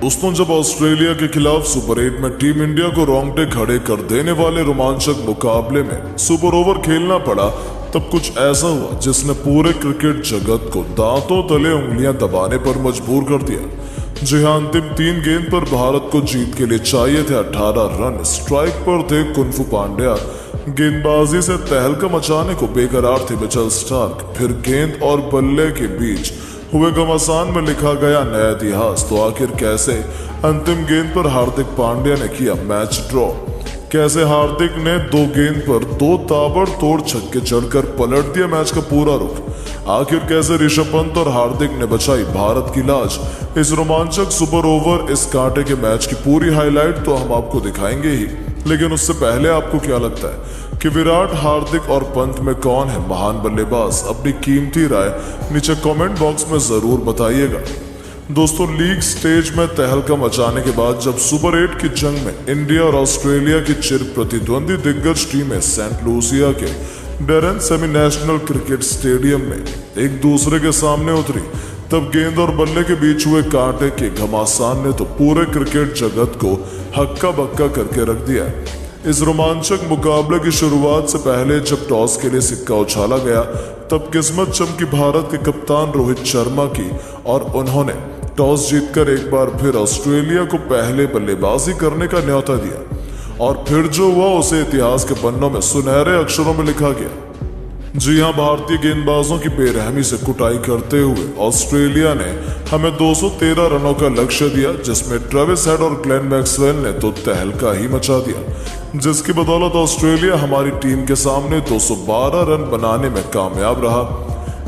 दोस्तों, जब ऑस्ट्रेलिया के खिलाफ सुपर 8 में टीम इंडिया को रोंगटे खड़े कर देने वाले रोमांचक मुकाबले में सुपर ओवर खेलना पड़ा, तब कुछ ऐसा हुआ जिसने पूरे क्रिकेट जगत को दांतों तले उंगलियां दबाने पर मजबूर कर दिया। जी हां, अंतिम 3 गेंद पर भारत को जीत के लिए चाहिए थे 18 रन। स्ट्राइक पर थे कुनफू पांड्या, गेंदबाजी से तहलका मचाने को बेकरार थे मिचेल स्टार्क। फिर गेंद और बल्ले के बीच हुए घमासान में लिखा गया नया इतिहास। तो आखिर कैसे अंतिम गेंद पर हार्दिक पांड्या ने किया मैच ड्रॉ? कैसे हार्दिक ने 2 गेंद पर 2 ताबड़तोड़ छक्के चढ़कर पलट दिया मैच का पूरा रुख? आखिर कैसे ऋषभ पंत और हार्दिक ने बचाई भारत की लाज? इस रोमांचक सुपर ओवर, इस कांटे के मैच की पूरी हाईलाइट तो हम आपको दिखाएंगे ही, लेकिन उससे पहले आपको क्या लगता है कि विराट, हार्दिक और पंत में कौन है महान बल्लेबाज? अपनी कीमती राय नीचे कमेंट बॉक्स में जरूर बताइएगा। दोस्तों, लीग स्टेज में तहलका मचाने के बाद जब सुपर 8 की जंग में इंडिया और ऑस्ट्रेलिया की चिर प्रतिद्वंदी दिग्गज टीमें सेंट लूसिया के Darren semi national cricket stadium में एक दूसरे के सामने उतरी, तब गेंद और बल्ले के बीच हुए कांटे के घमासान ने तो पूरे क्रिकेट जगत को हक्का बक्का करके रख दिया। इस रोमांचक मुकाबले की शुरुआत से पहले जब टॉस के लिए सिक्का उछाला गया, तब किस्मत चमकी भारत के कप्तान रोहित शर्मा की और उन्होंने टॉस जीतकर एक बार फिर ऑस्ट्रेलिया को पहले बल्लेबाजी करने का न्योता दिया। और फिर जो हुआ उसे इतिहास के पन्नों में सुनहरे अक्षरों में लिखा गया। जी हां, भारतीय गेंदबाजों की बेरहमी से कुटाई करते हुए ऑस्ट्रेलिया ने हमें 213 रनों का लक्ष्य दिया, जिसमें ट्रेविस हेड और ग्लेन मैक्सवेल ने तो तहलका ही मचा दिया, जिसकी बदौलत ऑस्ट्रेलिया हमारी टीम के सामने 212 रन बनाने में कामयाब रहा।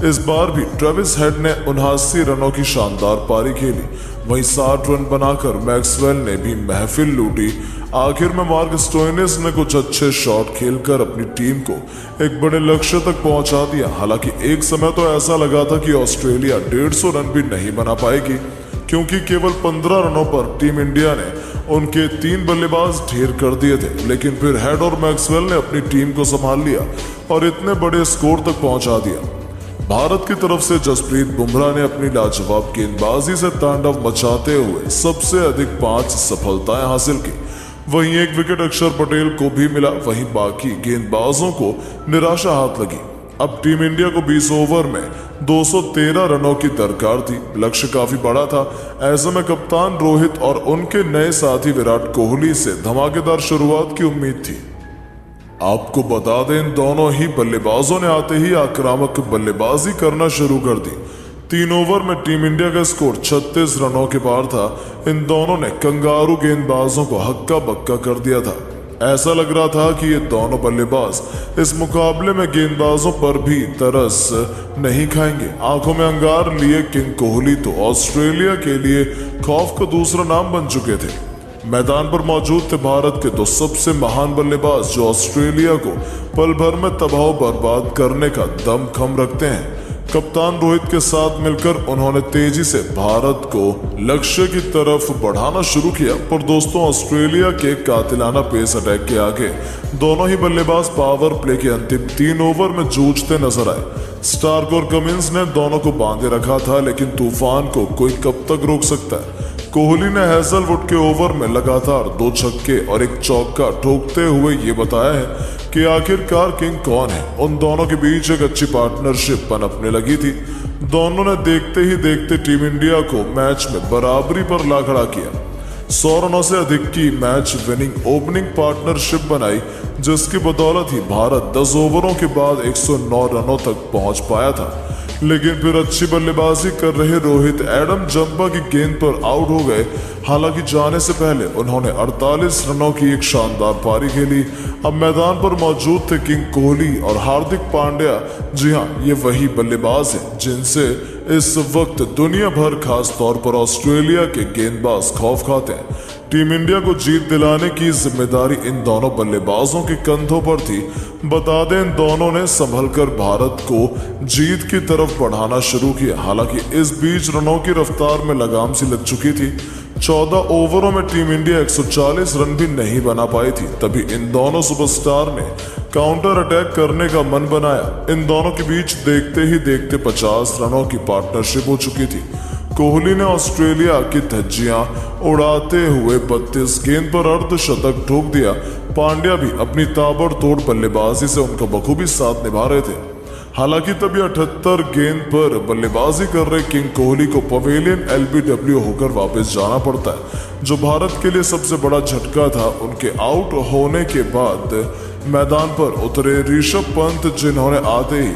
इस बार भी ट्रेविस हेड ने 79 रनों की शानदार पारी खेली, वहीं 60 रन बनाकर मैक्सवेल ने भी महफिल लूटी। आखिर में मार्क स्टोइनिस ने कुछ अच्छे शॉट खेलकर अपनी टीम को एक बड़े लक्ष्य तक पहुंचा दिया। हालांकि एक समय तो ऐसा लगा था कि ऑस्ट्रेलिया 150 रन भी नहीं बना पाएगी, क्योंकि केवल 15 रनों पर टीम इंडिया ने उनके 3 बल्लेबाज ढेर कर दिए थे। लेकिन फिर हेड और मैक्सवेल ने अपनी टीम को संभाल लिया और इतने बड़े स्कोर तक पहुंचा दिया। भारत की तरफ से जसप्रीत बुमराह ने अपनी लाजवाब गेंदबाजी से तांडव मचाते हुए सबसे अधिक 5 सफलताएं हासिल की। वहीं 1 विकेट अक्षर पटेल को भी मिला, वहीं बाकी गेंदबाजों को निराशा हाथ लगी। अब टीम इंडिया को 20 ओवर में 213 रनों की दरकार थी। लक्ष्य काफी बड़ा था। ऐसे में कप्तान रोहित और उनके नए साथी विराट कोहली से धमाकेदार शुरुआत की उम्मीद थी। आपको बता दें, इन दोनों ही बल्लेबाजों ने आते ही आक्रामक बल्लेबाजी करना शुरू कर दी। 3 ओवर में टीम इंडिया का स्कोर 36 रनों के पार था। इन दोनों ने कंगारू गेंदबाजों को हक्का बक्का कर दिया था। ऐसा लग रहा था कि ये दोनों बल्लेबाज इस मुकाबले में गेंदबाजों पर भी तरस नहीं खाएंगे। आंखों में अंगार लिए किंग कोहली तो ऑस्ट्रेलिया के लिए खौफ का दूसरा नाम बन चुके थे। मैदान पर मौजूद थे भारत के 2 सबसे महान बल्लेबाज, जो ऑस्ट्रेलिया को पल भर में तबाह बर्बाद करने का दम खम रखते हैं। कप्तान रोहित के साथ मिलकर उन्होंने तेजी से भारत को लक्ष्य की तरफ बढ़ाना शुरू किया। पर दोस्तों, ऑस्ट्रेलिया के कातिलाना पेस अटैक के आगे दोनों ही बल्लेबाज पावर प्ले के अंतिम 3 ओवर में जूझते नजर आए। स्टार्क और कमिंस ने दोनों को बांधे रखा था, लेकिन तूफान को कोई कब तक रोक सकता है? कोहली ने हैजलवुड के ओवर में लगातार 2 छक्के और 1 चौका ठोकते हुए ये बताया है कि आखिरकार किंग कौन है। उन दोनों के बीच एक अच्छी पार्टनरशिप पनपने लगी थी। दोनों ने देखते ही देखते टीम इंडिया को मैच में बराबरी पर ला खड़ा किया। 100 रनों से अधिक की मैच विनिंग ओपनिंग पार्टनरशिप बनाई, जिसकी बदौलत ही भारत 10 ओवरों के बाद 109 रनों तक पहुंच पाया था। लेकिन फिर अच्छी बल्लेबाजी कर रहे रोहित एडम जंपा की गेंद पर आउट हो गए। हालांकि जाने से पहले उन्होंने 48 रनों की एक शानदार पारी खेली। अब मैदान पर मौजूद थे किंग कोहली और हार्दिक पांड्या। जी हां, ये वही बल्लेबाज हैं जिनसे इस वक्त दुनिया भर, खास तौर पर ऑस्ट्रेलिया के गेंदबाज खौफ खाते हैं। टीम इंडिया को जीत दिलाने की जिम्मेदारी इन दोनों बल्लेबाजों के कंधों पर थी। बता दें, इन दोनों ने संभलकर भारत को जीत की तरफ बढ़ाना शुरू किया। हालांकि इस बीच रनों की रफ्तार में लगाम सी लग चुकी थी। 14 ओवरों में टीम इंडिया 140 रन भी नहीं बना पाई थी। तभी इन दोनों सुपरस्टार ने काउंटर अटैक करने का मन बनाया। इन दोनों के बीच देखते ही देखते 50 रनों की पार्टनरशिप हो चुकी थी। कोहली ने ऑस्ट्रेलिया की धज्जियां उड़ाते हुए 32 गेंद पर अर्धशतक ठोक दिया। पांड्या भी अपनी ताबड़तोड़ बल्लेबाजी से उनका बखूबी साथ निभा रहे थे। हालांकि तब यह 78 गेंद पर बल्लेबाजी कर रहे किंग कोहली को पवेलियन एलबीडब्ल्यू होकर वापस जाना पड़ता है, जो भारत के लिए सबसे बड़ा झटका था। उनके आउट होने के बाद मैदान पर उतरे ऋषभ पंत, जिन्होंने आते ही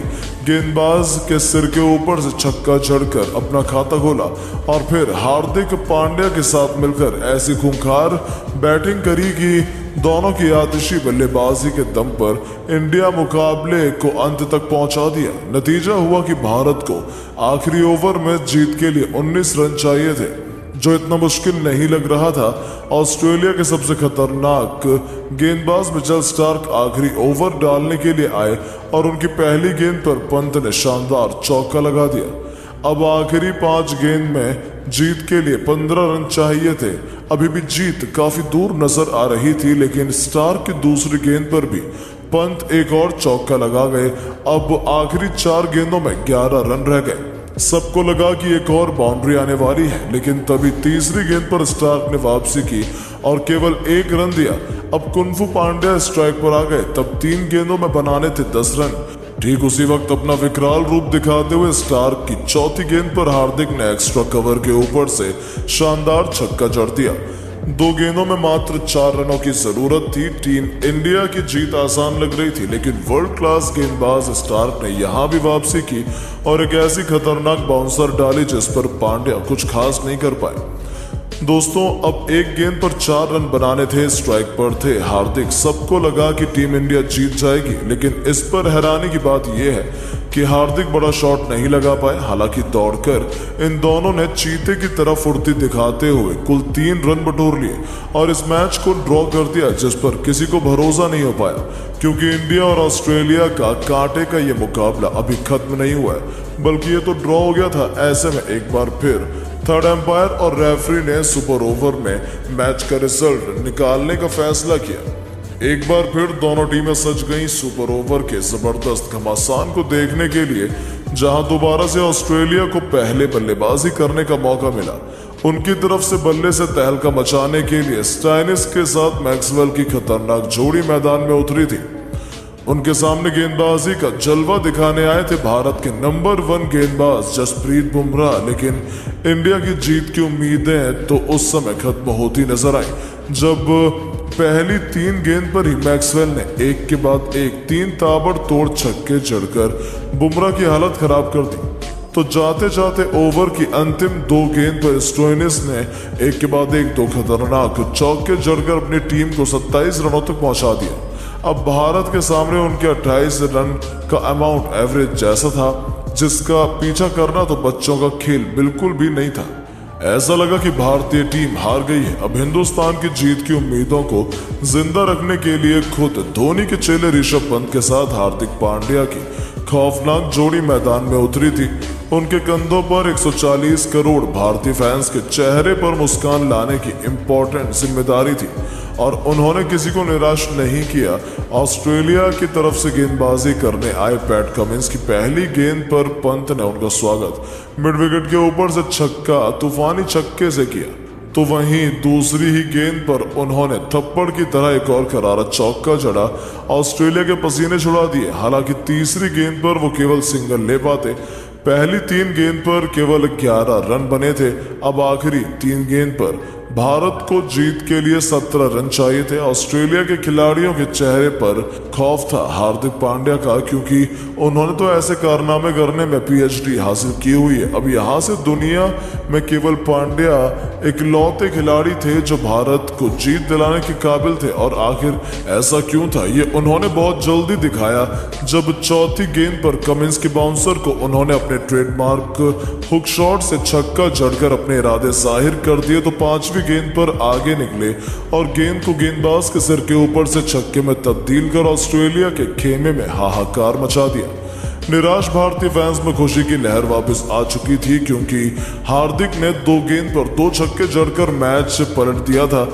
गेंदबाज के सिर के ऊपर से छक्का जड़कर अपना खाता खोला और फिर हार्दिक पांड्या के साथ मिलकर ऐसी खूंखार बैटिंग करी कि दोनों की आतिशी बल्लेबाजी के दम पर इंडिया मुकाबले को अंत तक पहुंचा दिया। नतीजा हुआ कि भारत को आखिरी ओवर में जीत के लिए 19 रन चाहिए थे, जो इतना मुश्किल नहीं लग रहा था। ऑस्ट्रेलिया के सबसे खतरनाक गेंदबाज मिचेल स्टार्क आखिरी ओवर डालने के लिए आए और उनकी पहली गेंद पर पंत ने शानदार चौका लगा दिया। अब आखिरी 5 गेंद में जीत के लिए 15 रन चाहिए थे। अभी भी जीत काफी दूर नजर आ रही थी, लेकिन स्टार्क की दूसरी गेंद पर भी पंत एक और चौका लगा गए। अब आखिरी 4 गेंदों में 11 रन रह गए। सबको लगा कि एक और बाउंड्री आने वाली है, लेकिन तभी तीसरी गेंद पर स्टार्क ने वापसी की और केवल 1 रन दिया। अब कुंफू पांड्या स्ट्राइक पर आ गए। तब 3 गेंदों में बनाने थे 10 रन। ठीक उसी वक्त अपना विकराल रूप दिखाते हुए स्टार्क की चौथी गेंद पर हार्दिक ने एक्स्ट्रा कवर के ऊपर से शानदार छक्का जड़ दिया। 2 गेंदों में मात्र 4 रनों की जरूरत थी। टीम इंडिया की जीत आसान लग रही थी, लेकिन वर्ल्ड क्लास गेंदबाज स्टार्क ने यहां भी वापसी की और एक ऐसी खतरनाक बाउंसर डाली जिस पर पांड्या कुछ खास नहीं कर पाए। दोस्तों, अब 1 गेंद पर 4 रन बनाने थे, स्ट्राइक पर थे हार्दिक। सबको लगा कि टीम इंडिया जीत जाएगी, लेकिन इस पर हैरानी की बात यह है कि हार्दिक बड़ा शॉट नहीं लगा पाए। हालांकि दौड़कर इन दोनों ने चीते की तरह फुर्ती दिखाते हुए कुल 3 रन बटोर लिए और इस मैच को ड्रॉ कर दिया, जिस पर किसी को भरोसा नहीं हो पाया, क्योंकि इंडिया और ऑस्ट्रेलिया का कांटे का ये मुकाबला अभी खत्म नहीं हुआ है, बल्कि ये तो ड्रॉ हो गया था। ऐसे में एक बार फिर थर्ड एम्पायर और रेफरी ने सुपर ओवर में मैच का रिजल्ट निकालने का फैसला किया। एक बार फिर दोनों टीमें सज गईं सुपर ओवर के जबरदस्त घमासान को देखने के लिए, जहां दोबारा से ऑस्ट्रेलिया को पहले बल्लेबाजी करने का मौका मिला। उनकी तरफ से बल्ले से तहलका मचाने के लिए स्टाइनिस के साथ मैक्सवेल की खतरनाक जोड़ी मैदान में उतरी थी। उनके सामने गेंदबाजी का जलवा दिखाने आए थे भारत के नंबर 1 गेंदबाज जसप्रीत बुमराह, लेकिन इंडिया की जीत की उम्मीदें तो उस समय खत्म होती नजर आई, जब पहली 3 गेंद पर ही मैक्सवेल ने एक के बाद एक 3 ताबड़तोड़ छक्के जड़कर बुमराह की हालत खराब कर दी। तो जाते जाते ओवर की अंतिम 2 गेंद पर स्टोइनिस ने एक के बाद एक 2 खतरनाक चौके जड़कर अपनी टीम को 27 रनों तक पहुंचा दिया। अब भारत के सामने उनके 28 रन का अमाउंट एवरेज जैसा था, जिसका पीछा करना तो बच्चों का खेल बिल्कुल भी नहीं था। ऐसा लगा कि भारतीय टीम हार गई है। अब हिंदुस्तान की जीत की उम्मीदों को जिंदा रखने के लिए खुद धोनी के चेले ऋषभ पंत के साथ हार्दिक पांड्या की खौफनाक जोड़ी मैदान में उतरी थी। उनके कंधों पर 140 करोड़ भारतीय फैंस के चेहरे पर मुस्कान लाने की इंपॉर्टेंट जिम्मेदारी थी और उन्होंने किसी को निराश नहीं किया। ऑस्ट्रेलिया की तरफ से गेंदबाजी करने आए पैट कमिंस की पहली गेंद पर पंत ने उनका स्वागत मिड विकेट के ऊपर से छक्का तूफानी छक्के से किया, तो वहीं दूसरी ही गेंद पर उन्होंने थप्पड़ की तरह एक और करारा चौका जड़ा, ऑस्ट्रेलिया के पसीने छुड़ा दिए। हालांकि तीसरी गेंद पर वो केवल सिंगल ले पाते। पहली 3 गेंद पर केवल 11 रन बने थे। अब आखिरी 3 गेंद पर भारत को जीत के लिए 17 रन चाहिए थे। ऑस्ट्रेलिया के खिलाड़ियों के चेहरे पर खौफ था हार्दिक पांड्या का, क्योंकि उन्होंने तो ऐसे कारनामे करने में पीएचडी हासिल की हुई है। अब यहाँ से दुनिया में केवल पांड्या इकलौते खिलाड़ी थे जो भारत को जीत दिलाने के काबिल थे। और आखिर ऐसा क्यों था, ये उन्होंने बहुत जल्दी दिखाया, जब चौथी गेंद पर कमिंस के बाउंसर को उन्होंने अपने ट्रेडमार्क हुक शॉट से छक्का जड़कर अपने इरादे जाहिर कर दिए। तो 5वीं गेंद पर आगे निकले और गेंद को गेंदबाज के सिर के ऊपर से छक्के में तब्दील कर ऑस्ट्रेलिया के खेमे में हाहाकार मचा दिया। निराश भारतीय फैंस में खुशी की लहर वापस आ चुकी थी, क्योंकि हार्दिक ने 2 गेंद पर 2 छक्के जड़कर मैच पलट दिया था।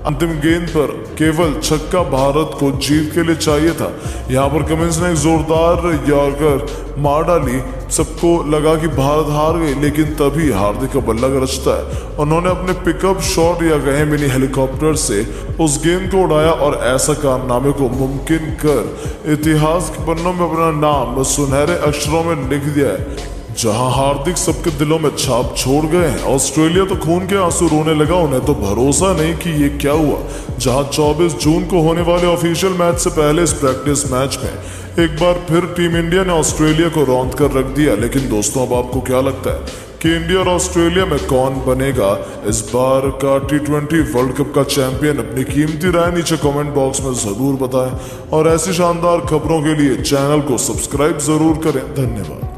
अंतिम गेंद पर केवल छक्का भारत को जीत के लिए चाहिए था। यहाँ पर कमिंस ने एक जोरदार यॉर्कर मार डाली। सबको लगा कि भारत हार गई, लेकिन तभी हार्दिक का बल्ला गरजता है। उन्होंने अपने पिकअप शॉट या कहें मिनी हेलीकॉप्टर से उस गेंद को उड़ाया और ऐसा कारनामे को मुमकिन कर इतिहास के पन्नों में अपना नाम सुनहरे अक्षरों में लिख दिया है। जहां हार्दिक सबके दिलों में छाप छोड़ गए हैं, ऑस्ट्रेलिया तो खून के आंसू रोने लगा। उन्हें तो भरोसा नहीं कि ये क्या हुआ। जहां 24 जून को होने वाले ऑफिशियल मैच से पहले इस प्रैक्टिस मैच में एक बार फिर टीम इंडिया ने ऑस्ट्रेलिया को रौंद कर रख दिया। लेकिन दोस्तों, अब आपको क्या लगता है कि इंडिया और ऑस्ट्रेलिया में कौन बनेगा इस बार का T20 वर्ल्ड कप का चैंपियन? अपनी कीमती राय नीचे कमेंट बॉक्स में जरूर बताएं और ऐसी शानदार खबरों के लिए चैनल को सब्सक्राइब जरूर करें। धन्यवाद।